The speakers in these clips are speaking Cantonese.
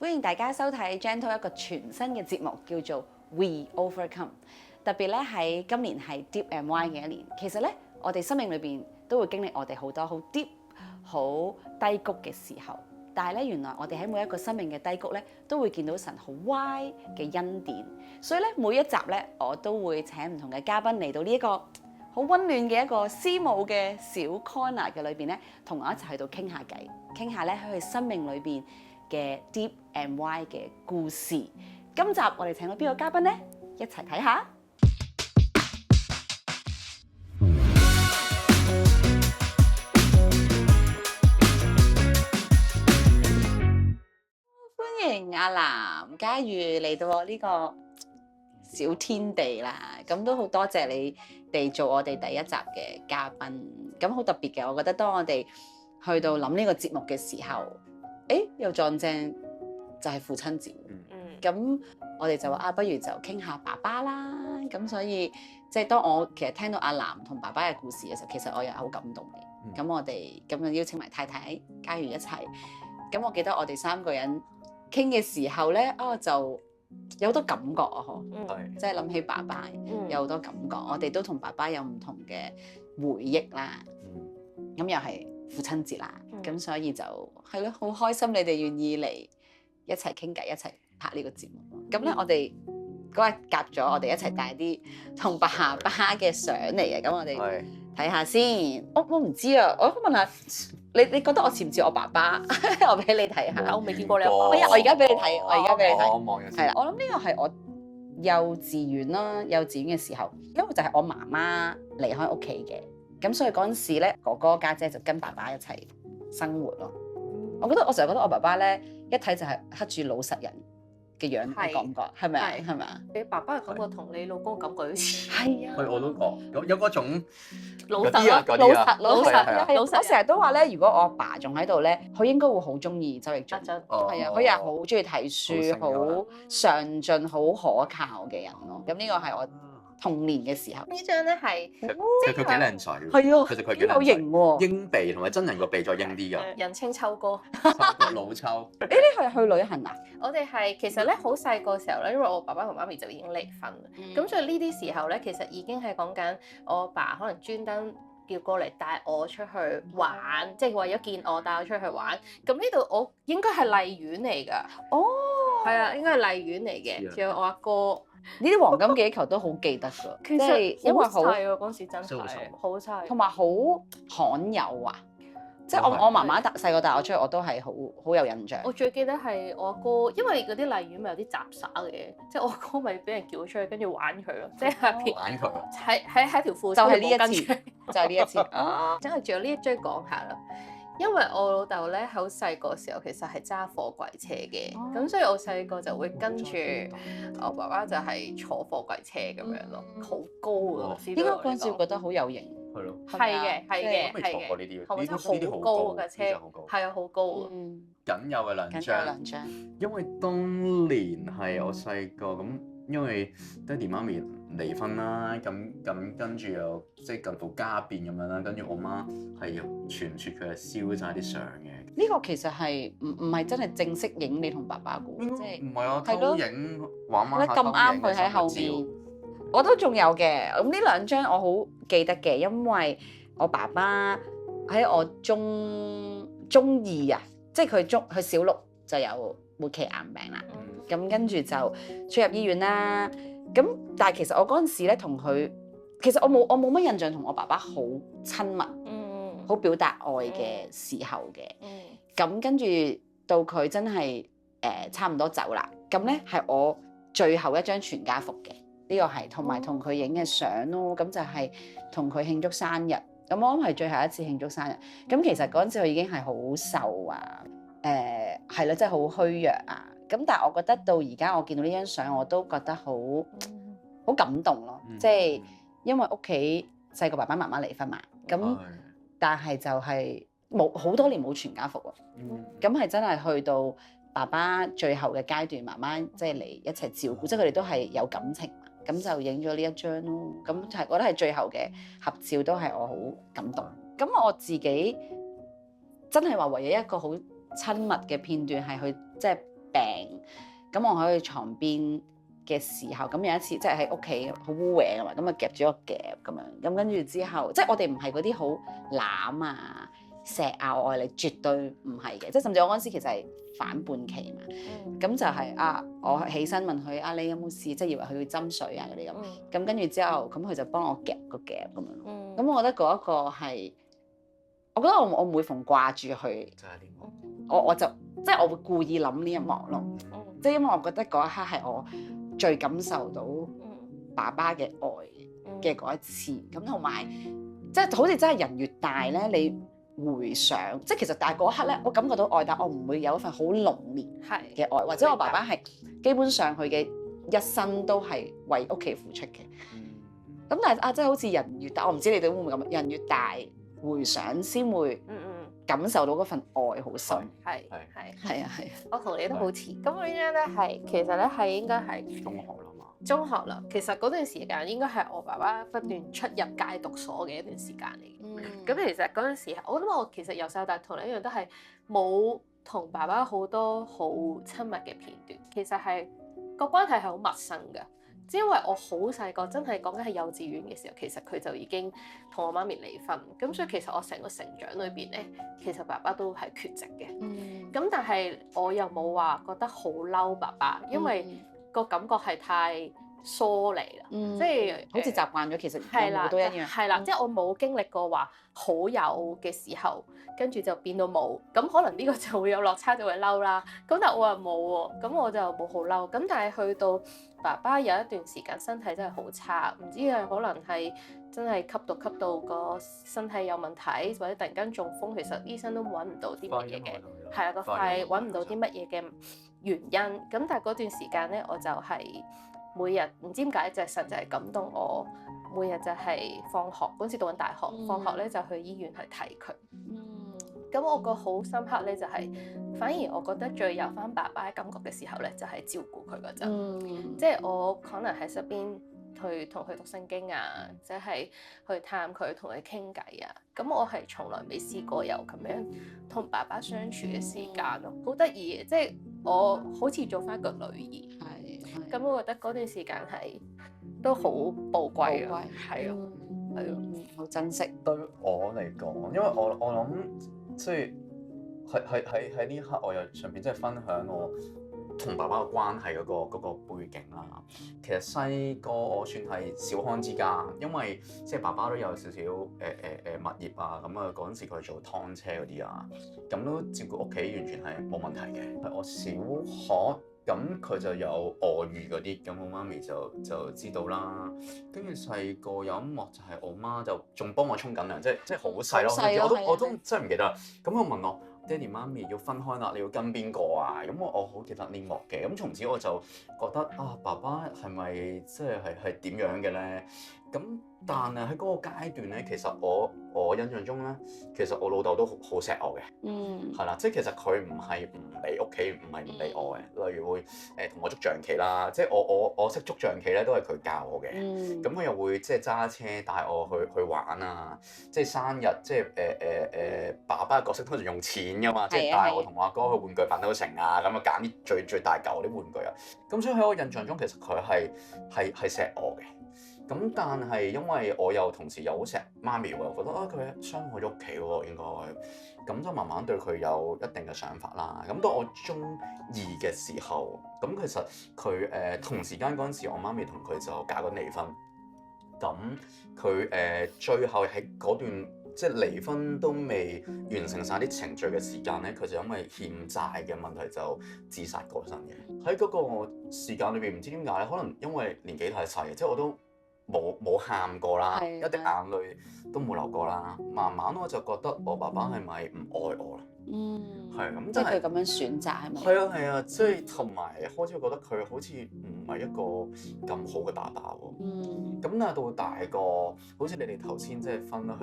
歡迎大家收睇 Gentle 一個全新嘅節目，叫做 We Overcome。特別咧喺今年係 Deep and Wide 嘅一年，其實咧我哋生命裏邊都會經歷我哋好多好 deep、好低谷嘅時候。但係咧，原來我哋喺每一個生命嘅低谷咧，都會見到神好 wide 嘅恩典。所以咧，每一集咧，我都會請唔同嘅嘉賓嚟到呢一個好溫暖嘅一個師母嘅小 corner 嘅裏邊咧，同我一齊去到傾下偈，傾下咧喺佢生命裏邊嘅 deep and wide 嘅故事。今集我哋請到邊個嘉賓咧？一齊睇下。歡迎阿藍嘉瑜嚟到我呢個小天地啦，咁都好多謝你哋做我哋第一集嘅嘉賓，咁好特別嘅。我覺得當我哋去到諗呢個節目嘅時候，又撞正就係父親節，咁我哋就話不如就傾下爸爸啦。咁所以即係當我其實聽到阿藍同爸爸嘅故事嘅時候，其實我又好感動嘅。咁我哋咁就邀請埋太太嘉瑜一齊。咁我記得我哋三個人傾嘅時候咧，就有好多感覺啊！即係諗起爸爸有好多感覺。我哋都同爸爸有唔同嘅回憶啦。咁又係父親節啦，咁所以就係咯，好開心你哋願意嚟一齊傾偈，一齊拍呢個節目。咁咧，我哋嗰日夾咗，我哋一齊帶啲同爸爸嘅相嚟嘅。咁我哋睇下先。我唔知啊，我問下你覺得我似唔似我爸爸？我俾你睇下。我未見過你阿爸。我而家俾你睇，我而家俾你睇。我望咗先。係啦，我諗呢個係我幼稚園啦，幼稚園嘅時候，因為就係我媽媽離開屋企嘅，咁所以嗰陣時咧，哥哥家姐就跟爸爸一齊生活咯。我成日覺得我爸爸咧，一睇就係刻住老實人嘅樣嘅感覺，係咪啊？係咪啊？你爸爸嘅感覺同你老公嘅感覺好似。係啊，我都覺有嗰種老實啊，老實。我成日都話咧，如果我阿爸仲喺度咧，佢應該會好中意周奕俊。係啊，佢又係好中意睇書，好上進、好可靠嘅人咯。咁呢個係我童年嘅時候。呢張咧係佢幾靚仔。係啊，其實佢幾有型喎。鷹鼻同埋真人個鼻再鷹啲㗎。人稱秋哥。老秋。呢係去旅行啊？我哋係其實咧好細個時候咧，因為我爸爸同媽咪就已經離婚啦。咁所以呢啲時候咧，其實已經係講緊我阿爸可能專登叫過嚟帶我出去玩，即係為咗見我帶我出去玩。咁呢度我應該係荔園嚟㗎。哦，係啊，應該係荔園嚟嘅。仲有我阿哥。呢啲黃金幾球都好記得㗎，其實因為好細喎，嗰時真係好細，同埋好罕有啊！即係我媽媽細個帶我出去，我都係好有印象。我最記得係我阿哥，因為嗰啲荔園咪有啲雜耍嘅，即係我阿哥咪俾人叫出去，跟住玩佢咯，即係玩佢。喺條褲就係呢一次，就係呢一次。真係仲有呢一張講下啦。因為我老豆咧好細個時候其實係揸貨櫃車嘅，咁所以我細個就會跟住我爸爸就係坐貨櫃車咁樣咯，好高啊！應該嗰陣時覺得好有型。係咯。係嘅，係嘅，係嘅。呢啲好高嘅車，係啊，好高啊！僅有嘅兩張。因為當年係我細個咁，因為爹哋媽咪離婚啦，咁跟住又即係近乎家變咁樣啦，跟住我媽係傳説佢係燒晒啲相嘅。呢個其實係唔係真係正式影你同爸爸嘅，即係唔係啊，偷影玩玩下咁啱佢喺後面，我都仲有嘅。咁呢兩張我好記得嘅，因為我爸爸喺我中二啊，即係佢小六就有末期癌病啦。咁跟住就出入醫院啦。咁但係其實我嗰陣時咧同佢，其實我冇乜印象同我爸爸好親密，好表達愛嘅時候嘅。咁跟住到佢真係差唔多走啦。咁咧係我最後一張全家福嘅，呢個係同埋同佢影嘅相咯。咁就係同佢慶祝生日。咁我諗係最後一次慶祝生日。咁其實嗰陣時佢已經係好瘦啊，係啦，真係好虛弱啊。咁但係我覺得到而家我見到呢張相，我都覺得好感動咯。即係因為屋企細個爸爸媽媽離婚嘛，咁但係就係冇好多年冇全家福喎。咁係真係去到爸爸最後嘅階段，媽媽即係嚟一齊照顧，即係佢哋都係有感情。咁就影咗呢一張咯。咁係覺得係最後嘅合照，都係我好感動。咁我自己真係話唯一一個好親密嘅片段係佢即係病，咁我喺佢床邊嘅時候，咁有一次即係喺屋企好污穢啊嘛，咁啊夾住個夾咁樣，咁跟住之後，即係我哋唔係嗰啲好攬啊、錫啊、我愛你，絕對唔係嘅，即係甚至我嗰陣時其實係反叛期嘛，咁就係我起身問佢你有冇事，即係以為佢要斟水啊嗰啲咁，咁跟住之後，咁佢就幫我夾個夾咁樣，咁我覺得嗰一個係，我覺得我每逢掛住佢，我就即係我會故意諗呢一幕咯，即係因為我覺得嗰一刻係我最感受到爸爸嘅愛嘅嗰一次，咁同埋即係好似真係人越大咧，你回想即係其實但係嗰一刻咧，我感覺到愛，但我唔會有一份好濃烈嘅愛，或者我爸爸係基本上佢嘅一生都係為屋企付出嘅。咁但係即係好似人越大，我唔知你哋會唔會咁，人越大回想先會感受到嗰份愛好深。係啊，我同你都好似。咁樣咧係其實咧係應該係中學啦嘛。中學啦，其實嗰段時間應該係我爸爸不斷出入戒毒所嘅一段時間嚟嘅。咁其實嗰陣時，我諗我其實由細到大同你一樣都係冇同爸爸好多好親密嘅片段，其實係個關係係好陌生嘅。只因為我好細個，真係講緊係幼稚園嘅時候，其實佢就已經同我媽咪離婚，咁所以其實我成個成長裏邊咧，其實爸爸都係缺席嘅。咁但係我又冇話覺得好嬲爸爸，因為個感覺係太疏離啦，即係好似習慣咗，其實有都一樣。係啦，即係我冇經歷過話好有嘅時候，跟住就變到冇，咁可能呢個就會有落差，就會嬲啦。咁但係我又冇喎，咁我就冇好嬲。咁但係去到爸爸有一段時間身體真係好差，唔知係可能係真係吸毒吸到個身體有問題，或者突然間中風，其實醫生都揾唔到啲乜嘢嘅，係啊，個肺揾唔到啲乜嘢嘅原因。咁但係嗰段時間咧，我就係每日唔知點解隻神就係感動我，每日就係放學嗰陣時讀緊大學，放學咧就去醫院去睇佢。咁我個好深刻咧就係，反而我覺得最有翻爸爸嘅感覺嘅時候咧，就係照顧佢嗰陣，即係我可能喺身邊去同佢讀聖經啊，即係去探佢同佢傾偈啊。咁我係從來未試過有咁樣同爸爸相處嘅時間咯，好得意嘅，即係我好似做翻個女兒。咁我覺得嗰段時間係都好寶貴啊，係啊，好珍惜。對我嚟講，因為我諗即係喺呢一刻，我又順便即係分享我同爸爸嘅關係嗰個背景啦。其實細個我算係小康之家，因為即係爸爸都有少少物業啊，咁啊嗰陣時佢做劏車嗰啲啊，咁都照顧屋企完全係冇問題嘅。我小學咁佢就有外遇嗰啲，咁我媽咪就知道啦。跟住細個有一幕就係我媽就仲幫我沖緊涼，即係好細咯，我都真係唔記得啦。咁我問我爹哋媽咪要分開啦，你要跟邊個啊？咁我好記得呢幕嘅。咁從此我就覺得爸爸係咪即係點樣嘅咧？咁但係喺嗰個階段咧，其實我印象中咧，其實我老豆都好錫我嘅，係啦，即係其實佢唔係唔理屋企，唔係唔理我嘅。例如會同我捉象棋啦，即係我識捉象棋咧，都係佢教我嘅。咁佢又會即係揸車帶我去玩啊，即係生日，即係爸爸嘅角色通常用錢㗎嘛，即係帶我同我阿哥去玩具反斗城啊，咁啊揀啲最大嚿啲玩具啊。咁所以喺我印象中，其實佢係錫我嘅。咁但係因為我又同時又好錫媽咪喎，覺得佢傷害咗屋企喎應該，咁就慢慢對佢有一定嘅想法啦。咁到我中二嘅時候，咁其實佢同時間嗰陣時，我媽咪同佢就搞緊離婚。咁佢最後喺嗰段即係離婚都未完成晒啲程序嘅時間咧，佢就因為欠債嘅問題就自殺過身嘅。喺嗰個時間裏邊，唔知點解咧，可能因為年紀太細，即係我都冇喊過啦，一滴眼淚都冇流過啦。慢慢我就覺得我爸爸係咪唔愛我啦？係咁，即係佢咁樣選擇係咪？係啊，即係同埋開始覺得佢好似唔係一個咁好嘅爸爸喎。咁但係到大個，好似你哋頭先即係分享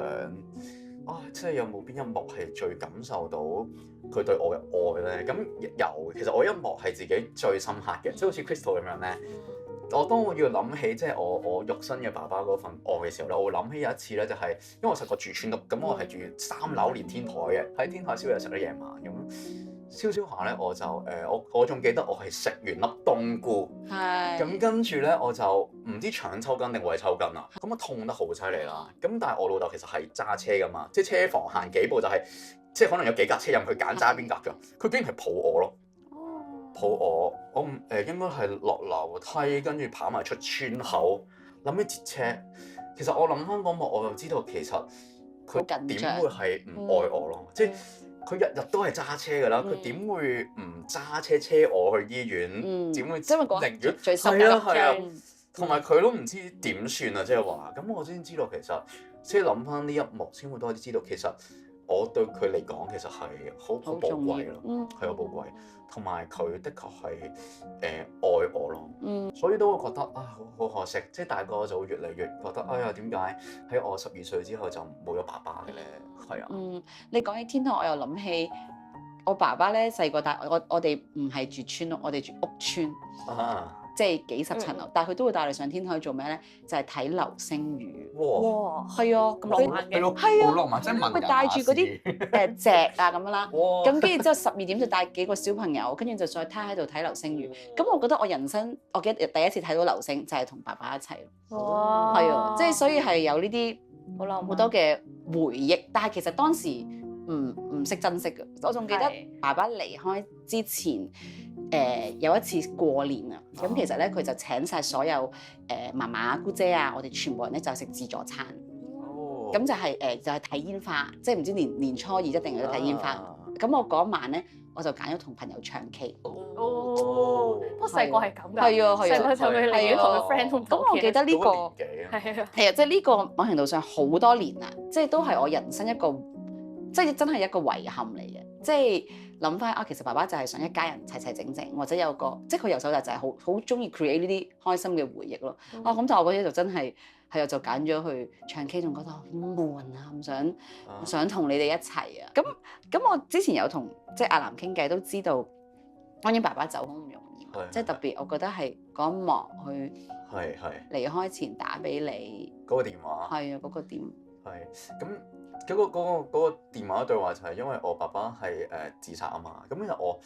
即係有冇邊一幕係最感受到佢對我嘅愛咧？咁其實我一幕係自己最深刻嘅，即係好似 Crystal 咁樣咧。當我要諗起即係我肉身嘅爸爸嗰份愛嘅時候咧，我會諗起有一次咧，就係因為我細個住村屋，咁我係住3樓連天台嘅，喺天台燒嘢食咧夜晚咁，燒下咧，我就我仲記得我係食完粒冬菇，咁跟住咧我就唔知腸抽筋定胃抽筋啊，咁啊痛得好犀利啦。咁但係我老豆其實係揸車噶嘛，即係車房行幾步就係、即係可能有幾架車任佢揀揸邊架㗎，佢竟然係抱我咯，抱我應該係落樓梯，跟住跑埋出村口，諗起截車。其實我諗翻嗰幕，我就知道其實佢點會係唔愛我咯，即係。佢日日都係揸車㗎啦，佢點會唔揸車車我去醫院？點會寧願係啊，同埋佢都唔知點算啊！即係話，咁我先知道其實，即係諗翻呢一幕先會多啲知道，其實我對佢嚟講其實係好寶貴咯，係好寶貴，同埋佢的確係愛我咯，所以都會覺得啊好可惜，即係大個就會越嚟越覺得哎呀點解喺我12歲之後就冇咗爸爸嘅咧？係啊，你講起天台，我又諗起我爸爸咧細個，但我哋唔係住村屋，我哋住屋村，即係幾十層樓，但係佢都會帶我哋上天台做咩咧？就係睇流星雨。哇！係啊，咁浪漫嘅，係啊，好浪漫，即係佢帶住嗰啲席啊咁樣啦，咁跟住之後12點就帶幾個小朋友，跟住就再攤喺度睇流星雨。咁我覺得我人生，我記得第一次睇到流星就係同爸爸一齊咯。哇！係啊，即係所以係有呢啲好多嘅回憶，但係其實當時唔識珍惜嘅。我仲記得爸爸離開之前。有一次過年啊，咁其實咧佢就請晒所有嫲嫲姑姐啊，我哋全部人咧就食自助餐。咁就係就係睇煙花，即係唔知年初二一定有睇煙花。咁我嗰晚咧，我就揀咗同朋友唱 K。不過細個係咁㗎。係啊，細個就會寧願同個 friend 同咁我記得呢個係啊，即係呢個某程度上好多年啦，即係都係我人生一個，即係真係一個遺憾嚟嘅，即係。諗翻啊，其實爸爸就係想一家人齊齊整整，或者有個即係佢由細到大就係好中意 create 呢啲開心嘅回憶咯。咁但係我嗰啲就真係啊，就揀咗去唱 K，仲覺得好悶啊，唔想同你哋一齊啊。咁我之前有同即係阿南傾偈，都知道當然爸爸走好唔容易，即係特別我覺得係嗰一幕佢離開前打俾你嗰個電話，係啊嗰個點係咁。嗰個電話對話就係因為我爸爸係自殺啊嘛，咁其實我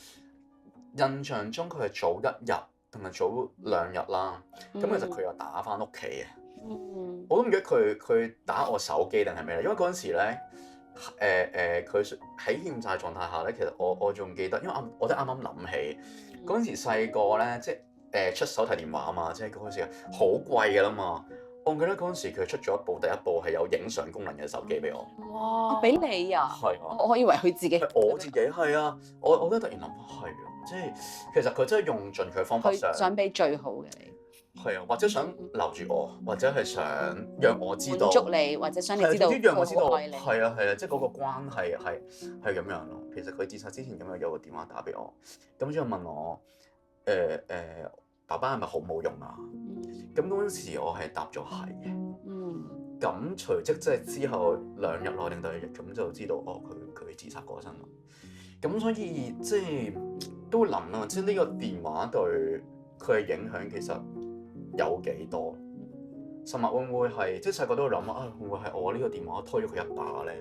印象中佢係早1日同埋早2日啦，咁其實佢又打翻屋企嘅，我都唔記得佢打我手機定係咩咧，因為嗰陣時咧佢喺欠債狀態下咧，其實我仲記得，因為我都啱啱諗起嗰陣時細個咧，即係出手提電話啊嘛，即係嗰陣時好貴㗎啦嘛。我記得嗰陣時佢出咗第一部係有影相功能嘅手機俾我。哇！俾你啊？係啊。我以為佢自己。我自己係啊，我覺得突然諗係啊，即係其實佢真係用盡佢嘅方法想俾最好嘅你。係啊，或者想留住我，或者係想讓我知道。滿足你，或者想你知道讓我知道愛你。係啊，即係嗰個關係係咁樣咯。其實佢自殺之前咁樣有個電話打俾我，咁之後問我爸爸係咪好冇用啊？咁嗰陣時我係答咗係嘅。咁隨即即係之後2日內定第2日咁就知道佢自殺過身啦。咁所以即係都會諗啊，即係呢個電話對佢嘅影響其實有幾多？甚至會唔會係即係細個都會諗啊？會唔會係我呢個電話推咗佢一把咧？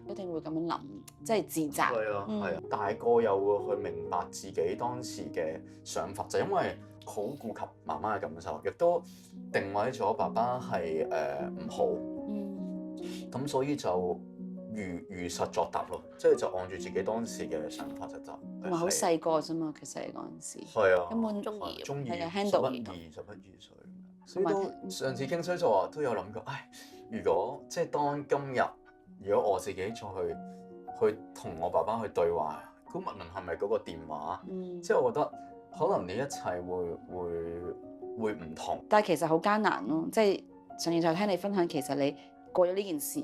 一定會咁樣諗，即係自責。係啊，大個又會去明白自己當時嘅想法，就因為好顧及媽媽嘅感受，亦都定位咗爸爸係唔好，咁所以就如實作答咯，即係就按住自己當時嘅想法就答。同埋好細個啫嘛，其實嗰陣時係啊，根本中意，handle 唔到11、12歲，所以都上次傾水就話都有諗過，唉，如果即係當今日，如果我自己再去同我爸爸去對話，咁無論係咪嗰個電話，即係我覺得。可能你一切會唔同，但係其實好艱難咯。即係上次就聽你分享，其實你過咗呢件事，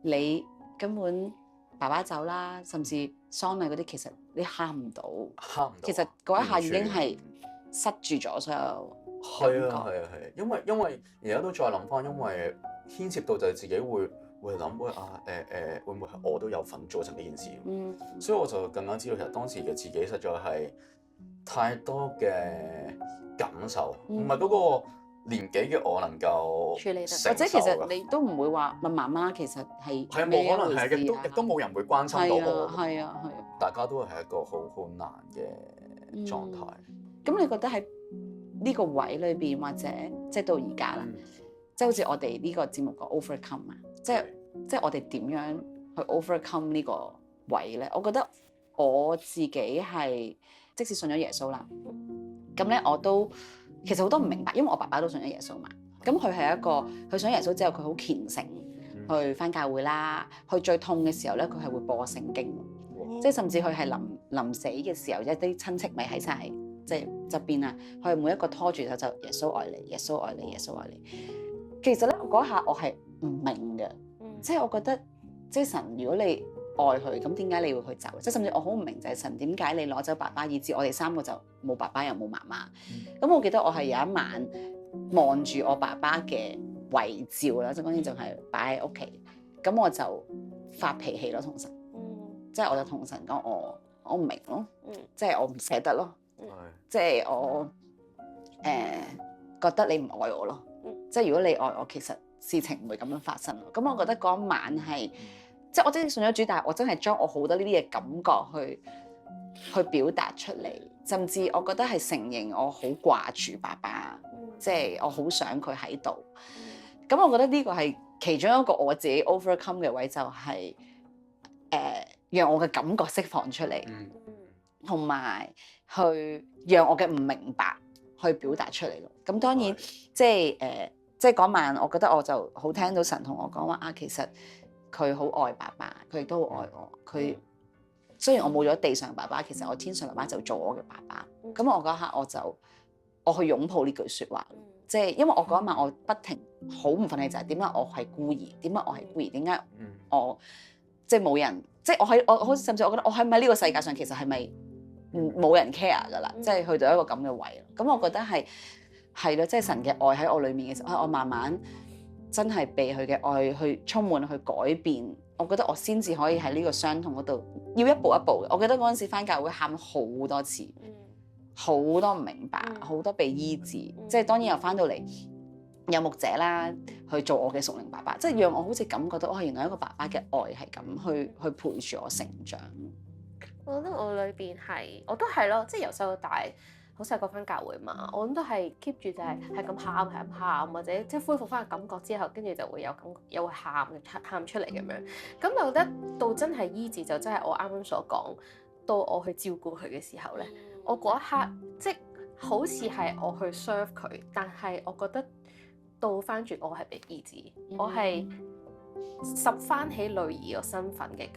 你根本爸爸走啦，甚至喪禮嗰啲，其實你喊唔到。其實嗰一下已經係塞住咗所有感覺。係啊，因為而家都再諗翻，因為牽涉到就係自己會諗會唔會係我都有份做成呢件事。所以我就更加知道其實當時嘅自己實在係。太多嘅感受，唔係嗰個年紀嘅我能夠處理得，或者其實你都唔會話問媽媽，其實係冇可能係，亦都冇人會關心到我。係啊。大家都係一個好難嘅狀態。咁你覺得喺呢個位裏邊，或者即係到而家啦，即係好似我哋呢個節目個 overcome 啊，即係我哋點樣去 overcome 呢個位咧？我覺得我自己係即使信咗耶穌啦，咁咧我都其實好多唔明白，因為我爸爸都信咗耶穌嘛。咁佢係一個佢信咗耶穌之後，佢好虔誠去返教會啦。佢最痛嘅時候咧，佢係會播聖經，即係甚至佢係臨死嘅時候，一啲親戚咪喺晒即係側邊啊。佢係每一個拖住手就耶穌愛你，耶穌愛你，耶穌愛你。其實咧嗰下我係唔明嘅，即係我覺得即係神，如果你愛佢，咁點解你會去走？即係甚至我好唔明就係神點解你攞走爸爸，以致我哋三個就冇爸爸又冇媽媽。咁我記得我係有一晚望住我爸爸嘅遺照啦，即係嗰陣就係擺喺屋企，咁我就發脾氣咯，同神，即係我就同神講我唔明咯，即係我唔捨得咯，即係我覺得你唔愛我咯，即係如果你愛我，其實事情唔會咁樣發生咯。咁我覺得嗰晚係。即係我真係信咗主，但係我真係將我好多呢啲嘅感覺去表達出嚟，甚至我覺得係承認我好掛住爸爸，即係我好想佢喺度。咁我覺得呢個係其中一個我自己 overcome 嘅位，就係讓我嘅感覺釋放出嚟，同埋去讓我嘅唔明白去表達出嚟咯。咁當然即係嗰晚，我覺得我就好聽到神同我講話啊，其實。佢好愛爸爸，佢亦都好愛我。佢雖然我冇咗地上爸爸，其實我天上爸爸就做我嘅爸爸。咁我嗰刻我去擁抱呢句説話，即係因為我嗰一晚我不停好唔忿氣，就係點解我係孤兒？點解我係孤兒？點解我即係冇人？即係我甚至我覺得我喺咪呢個世界上其實係咪冇人 care 㗎啦？即係去到一個咁嘅位。咁我覺得係咯，即係神嘅愛喺我裡面嘅時候，我慢慢。真係被佢嘅愛去充滿去改變，我覺得我先至可以喺呢個傷痛嗰度要一步一步嘅。我記得嗰陣時返教會喊好多次，好多唔明白，好多被醫治，即係當然又返到嚟有牧者啦，去做我嘅屬靈爸爸，即係讓我好似感覺到原來一個爸爸嘅愛係咁去陪住我成長。我覺得我裏邊我都係咯，即係由細到大。好細個返教會嘛，我諗都係 keep 住就係咁喊，或者即係恢復返個感覺之後，跟住就會有會喊出嚟咁樣。咁我覺得到真係醫治就真係我啱啱所講，到我去照顧佢嘅時候咧，我嗰一刻即係好似係我去 serve 佢，但係我覺得倒翻轉我係被醫治，我係拾翻起女兒個身份嘅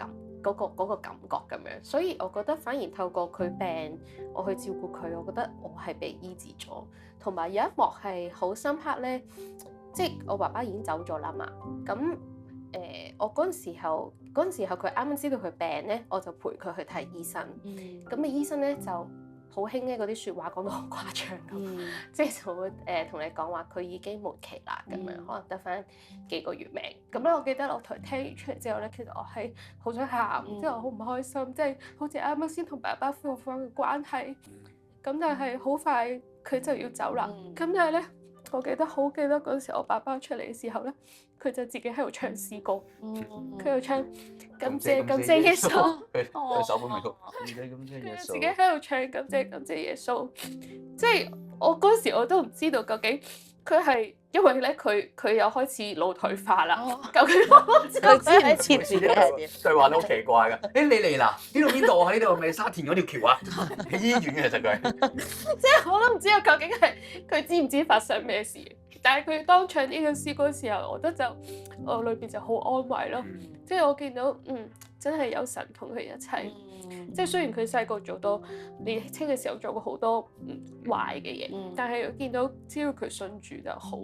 嗰個感覺咁樣，所以我覺得反而透過佢病，我去照顧佢，我覺得我係被醫治咗。同埋有一幕係好深刻咧，即係我爸爸已經走咗啦嘛。咁我嗰陣時候佢啱啱知道佢病咧，我就陪佢去睇醫生。咁嘅醫生咧就好興咧，嗰啲説話講到好誇張咁，即係就會同你講話佢已經末期啦咁樣，可能得翻幾個月命。咁咧，我記得我同佢聽完出嚟之後咧，其實我係好想喊，即係我好唔開心，即係好似啱啱先同爸爸恢復翻嘅關係，咁但係好快佢就要走啦。咁但係咧，我記得嗰陣時我爸爸出嚟嘅時候咧，佢就自己喺度唱詩歌，佢喺度唱感謝耶穌，佢首本名曲，佢自己喺度唱感謝耶穌，即係我嗰時我都唔知道究竟佢係因為咧佢又開始腦退化啦，究竟佢知唔知自己係點？對話都好奇怪㗎。你嚟啦？呢度邊度？喺呢度咪沙田嗰條橋啊？喺醫院嘅其實佢，即係我都唔知道究竟係佢知唔知發生咩事。但係佢當唱呢個詩歌嘅時候，我覺得我裏邊就好安慰咯。即係我見到真係有神同佢一齊。即係雖然佢細個做到年青嘅時候做過好多壞嘅嘢，但係我見到只要佢信主就好。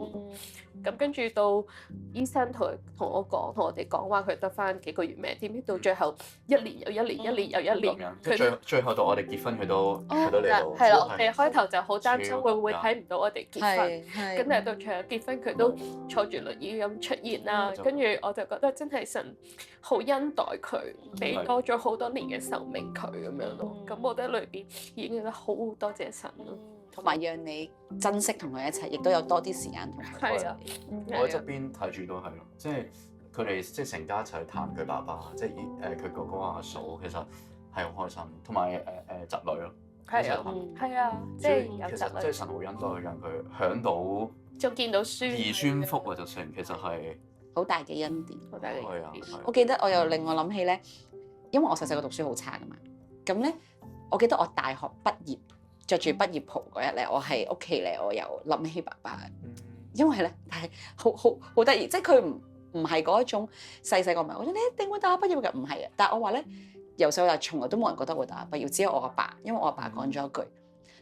咁跟住到醫生同我哋講話佢得翻幾個月命，點知到最後一年又一年，一年又一年。佢最後到我哋結婚，佢都嚟到。係咯，我哋開頭就好擔心會唔會睇唔到我哋結婚，咁但係到最後結婚佢都坐住輪椅咁出現啦。跟住我就覺得真係神好恩待佢，俾多咗好多年嘅壽命佢咁樣咯。咁我覺得裏邊已經覺得好多謝神咯。同埋讓你珍惜同佢一齊，亦都有多啲時間同佢一齊。我喺側邊睇住都係咯，即係佢哋即係成家一齊去探佢爸爸，即係佢哥哥阿嫂，其實係好開心，同埋侄女咯，係啊，係啊，即係有侄女，其實即係神好恩待，讓佢享到仲見到孫兒孫福啊！就算其實係好大嘅恩典。好大嘅係啊，我記得我又令我諗起咧，因為我細細個讀書好差噶嘛，咁咧我記得我大學畢業着住畢業袍嗰日咧，我喺屋企咧，我又諗起爸爸，因為咧，但係好得意，即係佢唔係嗰一種細細個唔係，我話你一定會大學畢業嘅，唔係嘅。但係我話咧，由細到大從來都冇人覺得我會大學畢業，只有我阿爸，因為我阿爸講咗一句：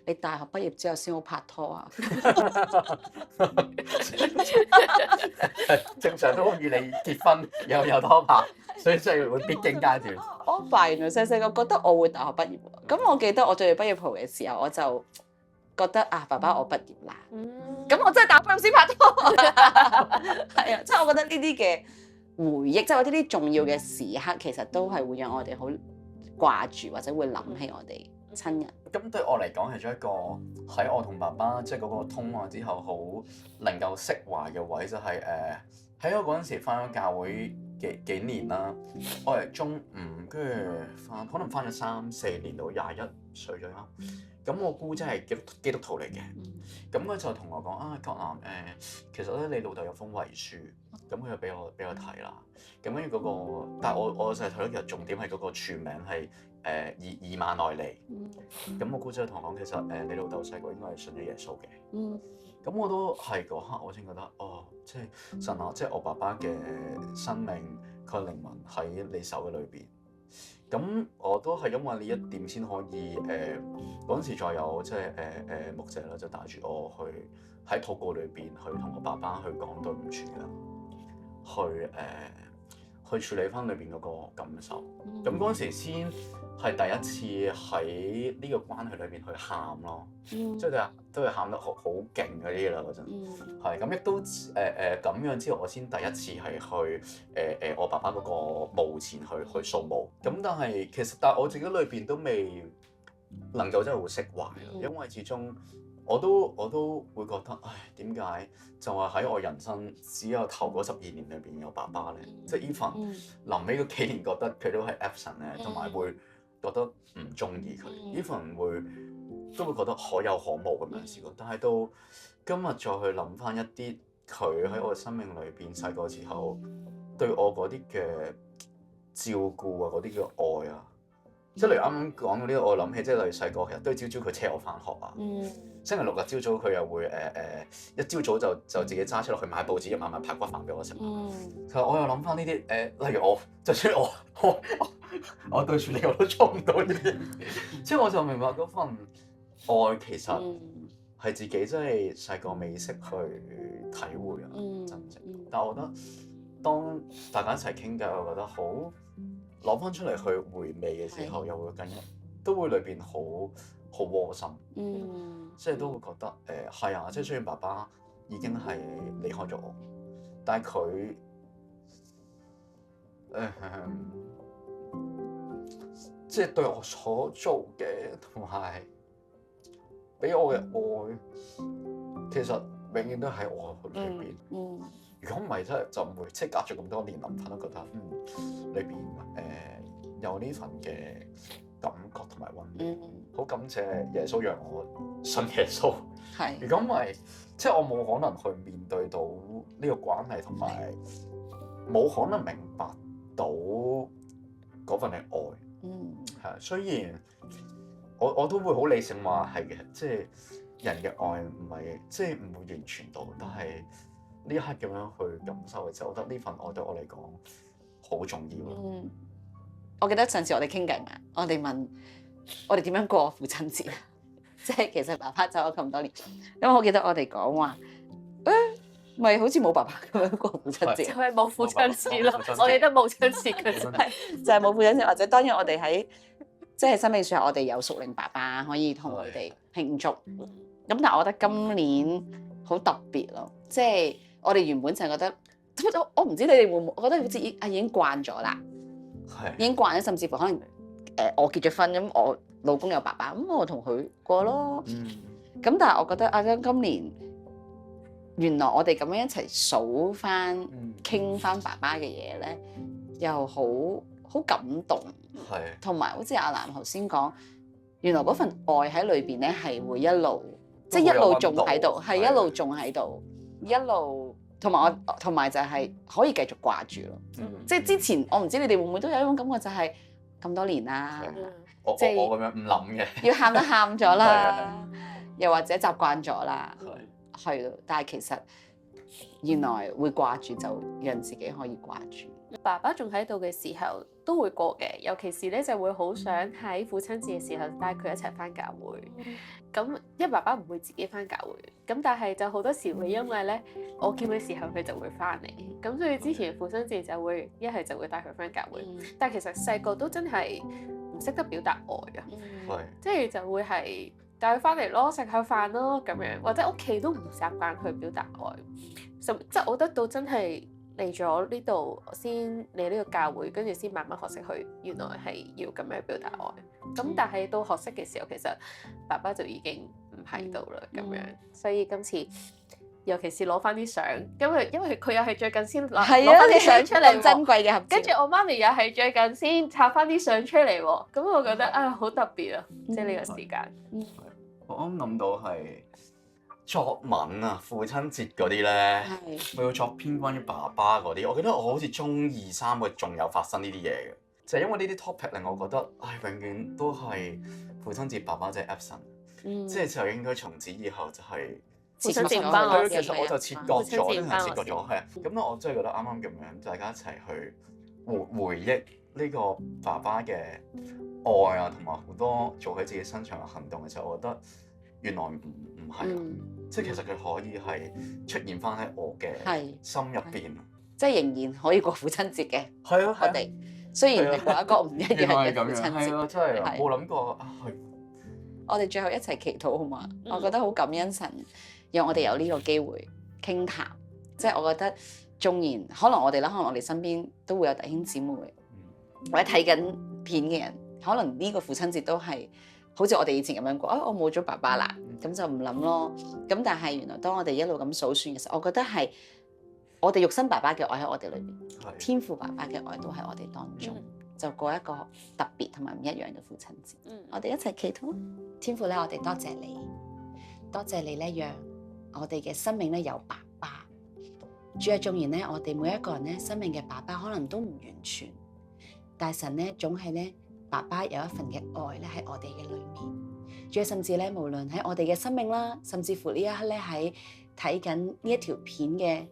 你大學畢業之後先好拍拖啊！正常都預你結婚有拖拍，所以真係會必經階段。我阿爸原來細細個覺得我會大學畢業喎，咁我記得我着住畢業袍嘅時候，我就覺得啊，爸爸我畢業啦，咁我真係大學畢業先拍拖，係啊，即係我覺得呢啲嘅回憶，即係呢啲重要嘅時刻，其實都係會讓我哋好掛住或者會諗起我哋親人。咁對我嚟講，其中一個喺我同爸爸即係嗰個通話之後，好能夠釋懷嘅位就係喺我嗰陣時翻咗教會幾年啦，我係中五，跟住可能翻咗3-4年到21歲左右。咁我姑真係基督徒嚟嘅，咁佢就同我講啊，郭南其實咧你老豆有封遺書，咁佢就俾我睇啦。咁跟住嗰個，但係我就係睇到其實重點係嗰個全名係以馬內利。咁我姑姐同我講，其實你老豆細個應該係信咗耶穌嘅。咁我都係嗰刻我先覺得，哦，即係神啊，即係我爸爸嘅生命，佢靈魂喺你手嘅裏邊。咁我都係因為呢一點先可以嗰陣時再有即係牧者啦，就帶住我去喺禱告裏邊去同我爸爸去講對唔住啦，去處理翻裏邊嗰個感受。咁嗰陣時先係第一次喺呢個關係裏邊去喊咯，即係都係喊得好勁嗰啲啦嗰陣，係咁亦都咁樣之後，我先第一次係去我爸爸嗰個墓前去掃墓。咁但係我自己裏邊都未能夠真係好釋懷，因為始終我都會覺得，唉，點解就係喺我人生只有頭嗰12年裏邊有爸爸咧？即係 even 臨尾嗰幾年覺得佢都係 absent 咧，同埋會覺得唔中意佢，even 都會覺得可有可無咁樣試過。但係到今日再去諗翻一啲佢喺我生命裏邊細個時候對我嗰啲嘅照顧啊，嗰啲嘅愛啊，即係例如啱啱講到呢個，我諗起即係例如細個其實都係朝朝佢車我翻學啊。星期六日朝早佢又會一朝早就自己揸車落去買報紙，慢慢拍骨飯俾我食。其實我又諗翻呢啲例如我，就算我對住你我都做唔到呢啲，即係我就明白嗰份愛其實係自己真係細個未識去體會啊，真正。但係我覺得當大家一齊傾偈，我覺得好攞翻出嚟去回味嘅時候，又會都會裏邊好窩心，即係都會覺得係啊，即係雖然爸爸已經係離開咗我，但係佢即係對我所做嘅同埋俾我嘅愛，其實永遠都喺我裏邊。如果唔係真係就唔會即係隔咗咁多年諗翻都覺得裏邊有呢份嘅感覺同埋溫暖。好感謝耶穌讓我信耶穌。係。如果唔係，即係我冇可能去面對到呢個關係，同埋冇可能明白到嗰份嘅愛。係。雖然我都會好理性話係嘅，即係人嘅愛唔係即係唔會完全到，但係呢一刻咁樣去感受嘅時候，我覺得呢份愛對我嚟講好重要咯。我記得上次我哋傾偈嘛，我哋問我哋點樣過父親節，即係其實爸爸走咗咁多年，因為我記得我哋講話，咪好似冇爸爸咁樣過父親節，就係冇父親節咯。我哋都冇親節嘅，就係冇父親節，或者當然我哋喺即係生命上，我哋有屬靈爸爸可以同佢哋慶祝。咁但係我覺得今年好特別咯，即係我哋原本就係覺得，我唔知你哋會唔會覺得好似已經慣咗啦。已經慣咗，甚至乎可能我結咗婚咁，我老公有爸爸，咁我同佢過咯。咁但係我覺得今年原來我哋咁樣一齊數翻、傾翻爸爸嘅嘢咧，又好感動。係。同埋好似阿南頭先講，原來嗰份愛喺裏邊咧係會一路，即係一路仲喺度，係一路仲喺度，一路同埋就係可以繼續掛住咯。即係之前我唔知你哋會唔會都有一種感覺，就係咁多年啦，即係我咁樣唔諗嘅，要喊都喊咗啦，又或者習慣咗啦，係咯。但係其實原來會掛住，就讓自己可以掛住。爸爸仲喺度嘅時候都會過嘅，尤其是咧就會好想喺父親節嘅時候帶佢一齊返教會。咁因為爸爸唔會自己返教會，咁但係就好多時會因為咧我叫嘅時候佢就會返嚟，咁所以之前父親節就會一係就會帶佢返教會。但係其實細個都真係唔識得表達愛啊，即係就會係帶佢返嚟咯，食下飯咯咁樣，或者屋企都唔習慣去表達愛，即係我覺得到真係嚟咗呢度先嚟呢個教會，跟住先慢慢學識去原來係要咁樣表達愛。咁但係到學識嘅時候，其實爸爸就已經唔喺度啦咁樣。所以今次尤其是攞翻啲相，因為佢又係最近先攞翻啲相出嚟，珍貴嘅合照。跟住我媽咪又係最近先插翻啲相出嚟喎。咁我覺得啊好特別啊，即係呢個時間。我啱諗到係作文啊，父親節嗰啲咧，我要作篇關於爸爸嗰啲。我記得我好似中二三嘅仲有發生呢啲嘢嘅，就係因為呢啲 topic 令我覺得，永遠都係父親節爸爸即係 absent，即係就應該從此以後就係父親節唔關我事。其實我就切割咗，真係切割咗，係啊。咁咧我真係覺得啱啱咁樣，大家一齊去回憶呢個爸爸嘅愛啊，同埋好多做喺自己身上嘅行動嘅時候，我覺得原來唔係咁，即係其實佢可以係出現翻喺我嘅心入邊，即係仍然可以過父親節嘅。係啊，我哋雖然係過一個唔一樣嘅父親節，係啊，真係冇諗過去。我哋最後一齊祈禱好嘛？我覺得好感恩神，讓我哋有呢個機會傾談。即係我覺得縱然可能我哋啦，可能我哋身邊都會有弟兄姊妹，或者睇緊片嘅人，可能呢個父親節都係好似我哋以前咁樣過，我冇咗爸爸啦，咁就唔諗咯。咁但係原來當我哋一路咁數算嘅時候，我覺得係我哋肉身爸爸嘅愛喺我哋裏邊，天父爸爸嘅愛都喺我哋當中，就過一個特別同埋唔一樣嘅父親節。我哋一齊祈禱。天父咧，我哋多謝你，多謝你咧，讓我哋嘅生命咧有爸爸。主啊，縱然咧我哋每一個人咧生命嘅爸爸可能都唔完全，但係神咧總係咧爸爸有一份嘅愛咧喺我哋嘅裏面。主啊，甚至咧無論喺我哋嘅生命啦，甚至乎呢一刻咧喺睇緊呢一條片嘅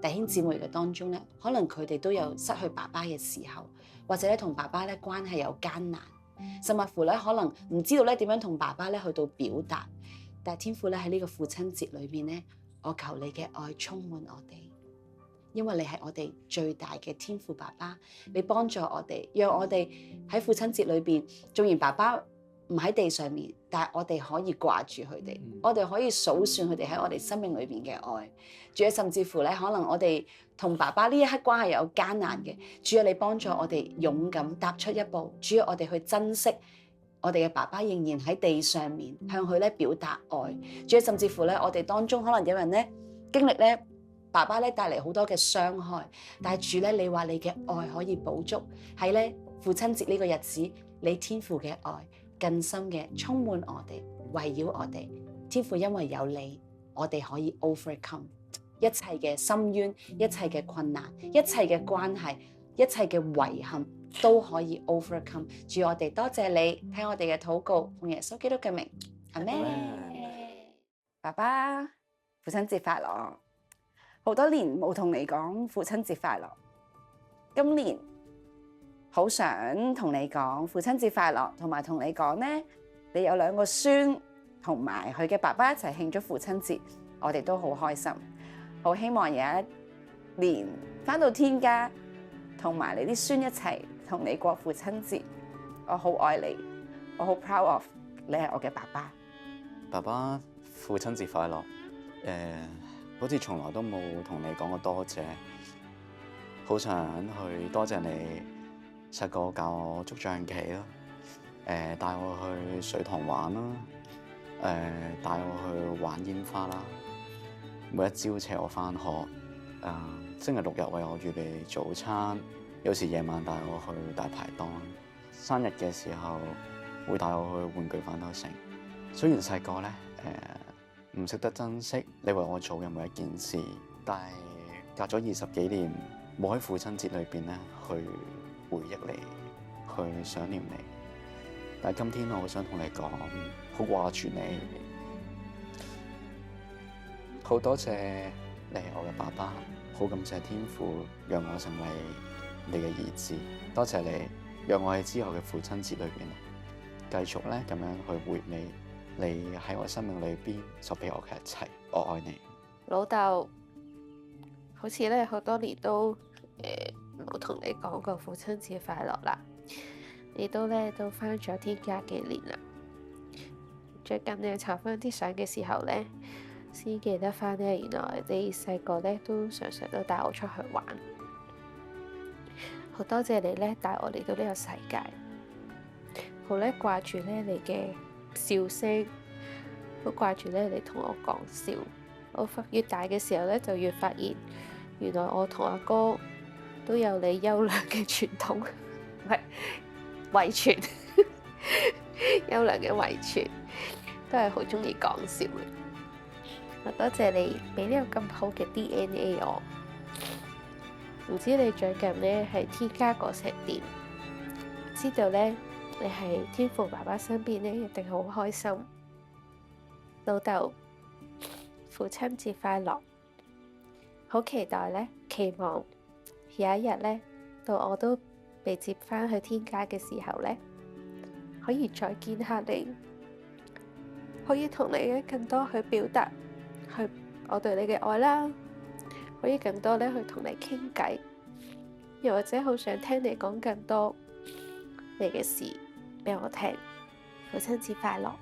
弟兄姊妹嘅當中咧，可能佢哋都有失去爸爸嘅時候，或者咧同爸爸咧關係有艱難，甚至乎咧可能唔知道咧點樣同爸爸咧去到表達。但係天父咧喺呢個父親節裏面咧，我求你嘅愛充滿我哋，因為你係我哋最大嘅天父爸爸，你幫助我哋，讓我哋喺父親節裏邊，縱然爸爸唔喺地上面，但係我哋可以掛住佢哋，我哋可以數算佢哋喺我哋生命裏邊嘅愛。主啊，甚至乎咧，可能我哋同爸爸呢一刻關係有艱難嘅，主啊，你幫助我哋勇敢踏出一步，主啊，我哋去珍惜我哋嘅爸爸仍然喺地上面，向佢咧表達愛。主啊，甚至乎咧，我哋當中可能有人咧經歷咧爸爸咧帶嚟好多嘅傷害，但係主咧，你話你嘅愛可以補足喺咧父親節呢個日子，你天父嘅愛更深嘅充滿我哋，圍繞我哋。天父，因為有你，我哋可以 overcome 一切嘅深淵，一切嘅困難，一切嘅關係，一切嘅遺憾都可以 overcome。主，我哋多謝你聽我哋嘅禱告，奉耶穌基督嘅名，阿們。爸爸，父親節快樂！好多年冇同你講父親節快樂，今年好想同你講父親節快樂，同埋同你講呢，你有兩個孫同埋佢嘅爸爸一齊慶祝父親節，我哋都好開心，好希望有一年返到天家，同埋你啲孫一齊同你過父親節。我好愛你，我好 proud of 你係我嘅爸爸。爸爸，父親節快樂！好似從來都冇同你講過多謝，好想去多謝你細個教我捉象棋啦，帶我去水塘玩啦，帶我去玩煙花啦，每一朝請我返學，星期六日為我預備早餐，有時夜晚帶我去大排檔，生日嘅時候會帶我去玩具反斗城。雖然細個咧唔識得珍惜你為我做嘅每一件事，但係隔咗20幾年，冇喺父親節裏邊咧去回憶你，去想念你。但係今天我好想同你講，好掛住你，好多謝你係我嘅爸爸，好感謝天父讓我成為你嘅兒子，多謝你讓我喺之後嘅父親節裏邊繼續咧咁樣去回味你喺我生命裏邊所俾我嘅一切，我愛你。老豆，好似咧好多年都冇同你講過父親節快樂啦。你都返咗天家幾年啦。最近咧查翻啲相嘅時候咧，先記得翻咧，原來你細個咧都常常都帶我出去玩。好多謝你咧帶我嚟到呢個世界，好咧掛住咧你嘅笑聲，好掛住咧你同我講笑。我越大嘅時候咧，就越發現原來我同阿哥都有你優良嘅傳統，唔係遺傳，優良嘅遺傳，都係好鍾意講笑嘅。我多謝你俾呢個咁好嘅 DNA 我。唔知你最近咧喺天家過成點？知道咧你喺天父爸爸身邊咧，一定好開心。老豆，父親節快樂！好期待咧，期望有一日咧，到我都被接返去天家嘅時候咧，可以再見下你，可以同你咧更多去表達我對你嘅愛啦，可以更多咧去同你傾偈，又或者好想聽你講更多你嘅事俾我聽。父親節快樂！